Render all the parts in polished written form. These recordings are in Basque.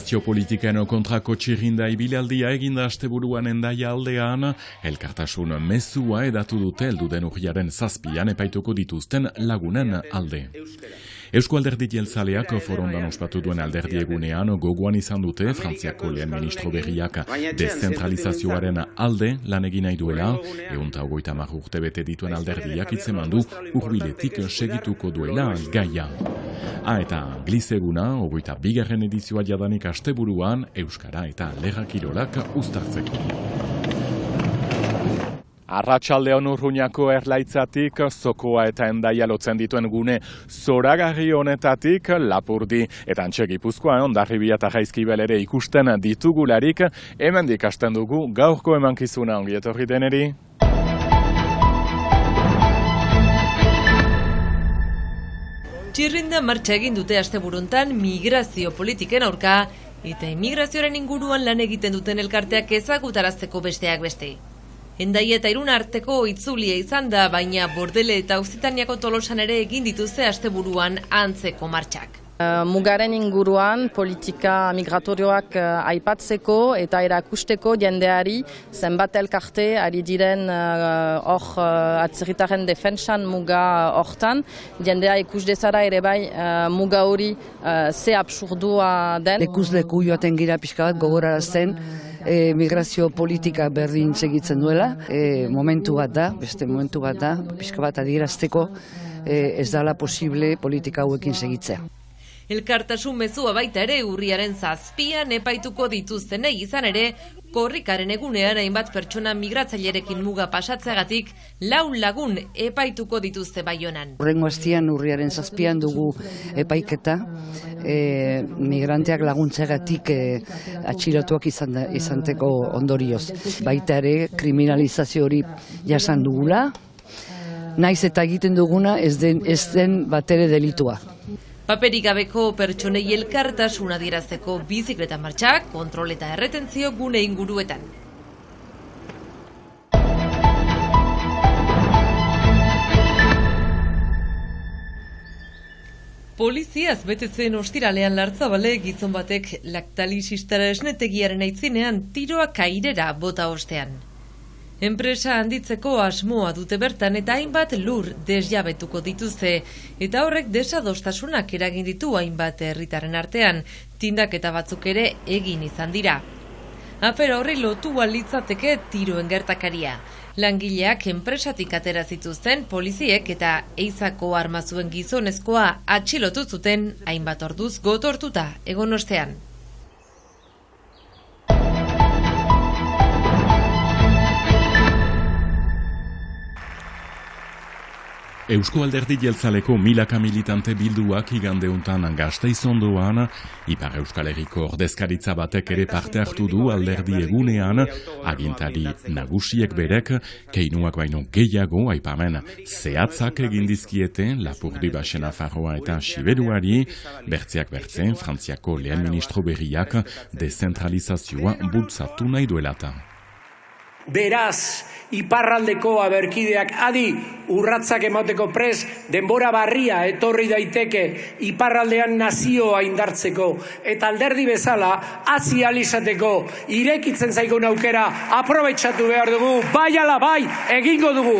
Migrazio politiken kontrako txirrinda ibilaldia eginda asteburuan Hendaia aldean, elkartasun mezua edatu dute helduden urriaren 7an epaituko dituzten lagunen alde. Eusko Alderdi Jeltzaleak forondan ospatu duen alderdi egunean gogoan izan dute Frantziako lehen ministro berriak deszentralizazioaren alde lan egin nahi duela, 150 urte bete dituen alderdiak hitzeman du hurbiletik segituko duela gaia. Eta glizeguna, 22. edizioa jadanik asteburuan, Euskara eta Lerra Kirolak uztartzeko. Arratsaldeon Urruñako erlaitzatik, Zokoa eta Hendaia lotzen dituen gune zoragarri honetatik, Lapurdi eta Antxe Gipuzkoa Hondarribia eta Jaizkibel ere ikusten ditugularik, hemendik hasten dugu gaurko emankizuna. Ongi etorri deneri. Txirrinda martxa egin dute asteburuntan migrazio politiken aurka eta immigrazioaren inguruan lan egiten duten elkarteak ezagutarazteko besteak beste. Hendaia eta Irun arteko itzulia izan da, baina Bordele eta Auzitaniako Tolosan ere egin dituzte asteburuan antzeko martxak. Mugaren inguruan politika migratorioak aipatzeko eta erakusteko jendeari zenbat elkarte ari diren hor atzerritaren defentsan muga hortan. Jendea ikus dezara ere bai muga hori ze absurdua den. Leku joaten gira pixka bat gogorarazten migrazio politika berdin segitzen duela. Momentu bat da, beste momentu bat da, pixka bat adierazteko ez dala posible politika hauekin segitzea. Elkartasun mezua baita ere urriaren 7an epaituko dituztenei izan ere, korrikaren egunean hainbat pertsona migratzailerekin muga pasatzeagatik 4 lagun epaituko dituzte Baionan. Horrengo astean urriaren 7an dugu epaiketa, migranteak laguntzeagatik atxilotuak izanteko ondorioz. Baita ere kriminalizazio hori jasan dugula, naiz eta egiten duguna ez den batere delitua. Paperik gabeko pertsonei elkartasuna adierazteko bizikleta martxak, kontrol eta erretentzio gune inguruetan. Poliziaz betetzen ostiralean Lartzabale gizon batek Laktalisistara esnetegiaren aitzinean tiroa kairera bota ostean. Enpresa handitzeko asmoa dute bertan eta hainbat lur desjabetuko dituzte, eta horrek desadostasunak eragin ditu hainbat herritarren artean, tindaketa batzuk ere egin izan dira. Afera horri lotua litzateke tiroen gertakaria. Langileak enpresatik atera zituzten poliziek eta eizako arma zuen gizonezkoa atxilotu zuten hainbat orduz gotortuta egon ostean. Eusko Alderdi Jeltzaleko milaka militante bilduak igandeuntan Gasteiz ondoan, Ipar Euskal Herriko ordezkaritza batek ere parte hartu du alderdi egunean, agintari nagusiek berek, keinuak baino gehiago aipamen zehatzak egin dizkiete Lapurdi Baxena Farroa eta Siberuari, bertzeak bertzen Frantziako lehen ministro berriak deszentralizazioa bultzatu nahi duelata. Beraz, iparraldeko aberkideak adi urratzak emoteko pres denbora barria etorri daiteke iparraldean nazioa indartzeko eta alderdi bezala hasi ahal izateko irekitzen zaigun aukera aprobetxatu behar dugu, bai ala bai egingo dugu.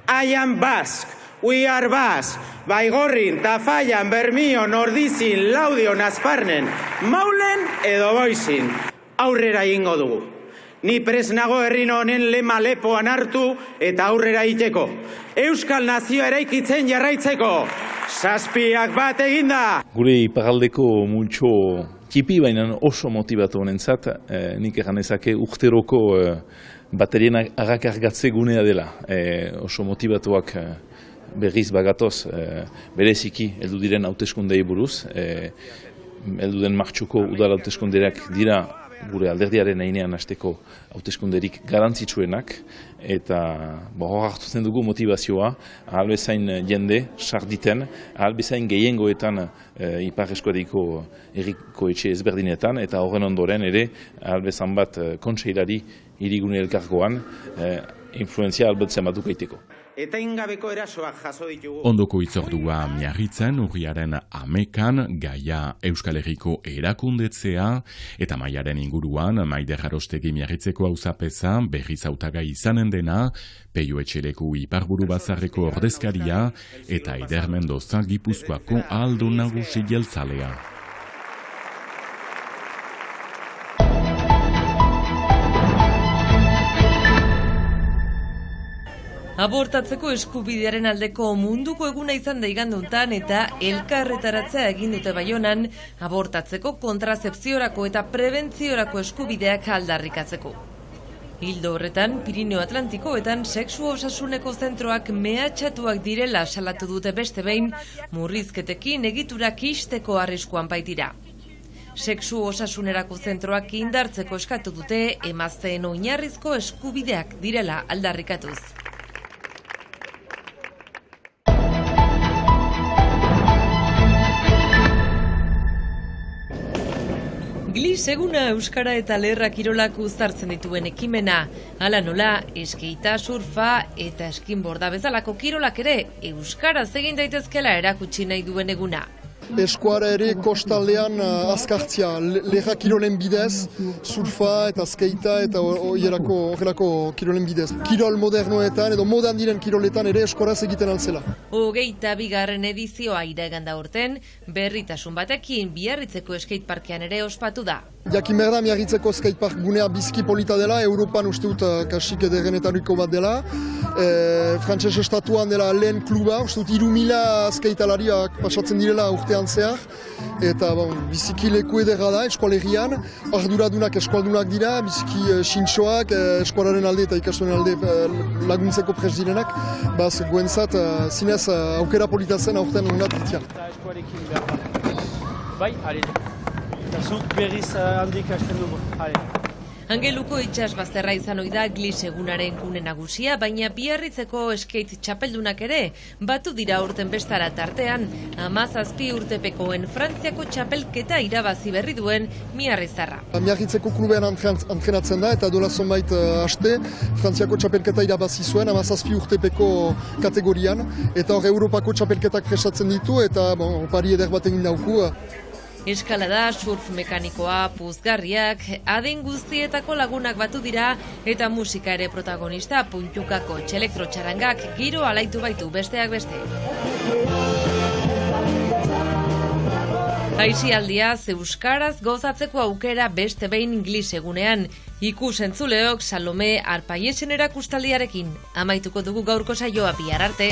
I am Basque. We are Basque. Baigorrin, Tafallan, Bermion, Ordizin, Laudion, Azparnen, Maulen edo Boizin. Aurrera egingo dugu. Ni prest nago herrin honen lema lepoan hartu eta aurrera iteko. Euskal nazioa eraikitzen jarraitzeko. 7 bat eginda. Gure iparraldeko multxo txipi baina oso motibatu honentzat, nik eganezake urteroko baterien agakargatze gunea dela. Oso motibatuak berriz bagatoz bereziki heldu diren hauteskundei buruz. Heldu den martxuko udal hauteskunderak dira gure alderdiaren ainean hasteko hauteskunderik garantzitsuenak eta hor hartutzen dugu motivazioa ahal bezain jende sarditen, ahal bezain gehiengoetan Ipar Eskualdeko herriko etxe ezberdinetan eta horren ondoren ere ahal bezan bat kontseilari hirigune elkargoan influenzia albetzen batuk eiteko. eta ingabeko erasoak jaso ditugu. Ondoko hitzordua Miarritzen urriaren 11an gaia Euskal Herriko erakundetzea eta Maiaren inguruan Maider Arostegi Miarritzeko auzapeza berriz hautagai izanen dena, Peio Etxeleku Iparburu Batzarreko ordezkaria eta Eider Mendoza Gipuzkoako ahaldun nagusi jeltzalea. Abortatzeko eskubidearen aldeko munduko eguna izan da iganduntan eta elkarretaratzea egin dute Baionan abortatzeko kontrazepziorako eta prebentziorako eskubideak aldarrikatzeko. Hildo horretan, Pirineo Atlantikoetan sexu osasuneko zentroak mehatxatuak direla salatu dute beste behin, murrizketekin egiturak ixteko arriskuan baitira. Sexu osasunerako zentroak indartzeko eskatu dute emazteen oinarrizko eskubideak direla aldarrikatuz. Glis eguna euskara eta lerra kirolak uztartzen dituen ekimena. Hala nola, eskeita, surfa eta eskinborda bezalako kirolak ere euskaraz egin daitezkela erakutsi nahi duen eguna. Eskuara ere kostaldean azkartzia, lerra kirolen bidez, surfa eta skatea eta horrelako kirolen bidez. Kirol modernoetan edo modan diren kiroletan ere eskoraz egiten altzela. 22. edizioa iraganda urten, berritasun batekin Biarritzeko skateparkean ere ospatu da. Jakin behar da, Miarritzeko skatepark gunea bizki polita dela, Europan uste dut kasik ederrenetariko bat dela. Frantses estatuan dela lehen kluba, uste dut 3000 skatealariak pasatzen direla urtean zehar. Eta biziki leku ederra da eskualerian, arduradunak eskualdunak dira, biziki sintxoak eskualaren alde eta ikastoren alde laguntzeko prest direnak. Baz, guentzat, zinez aukera polita zen aurten unat irtian. Bai, hale. Eta zuk berriz handik hasten dugu, hale. Angeluko itsasbazterra izan ohi da Glis egunaren gune nagusia, baina Biarritzeko skate txapeldunak ere batu dira urten bestara tartean 17 urtepekoen Frantziako txapelketa irabazi berri duen Miarrizarra. Miarritzeko klubean antrenatzen da eta dola zonbait haste Frantziako txapelketa irabazi zuen 17 urtepeko kategorian eta hor Europako txapelketak prestatzen ditu eta pari eder bat egin dauku. Eskalada, surf mekanikoa, puzgarriak, adin guztietako lagunak batu dira eta musika ere protagonista puntukako txelektrotxarangak giro alaitu baitu besteak beste. Aisialdiaz euskaraz gozatzeko aukera beste behin Glis egunean. Ikus-entzuleok Salome Arpaiesen erakustaldiarekin. Amaituko dugu gaurko saioa, bihar arte.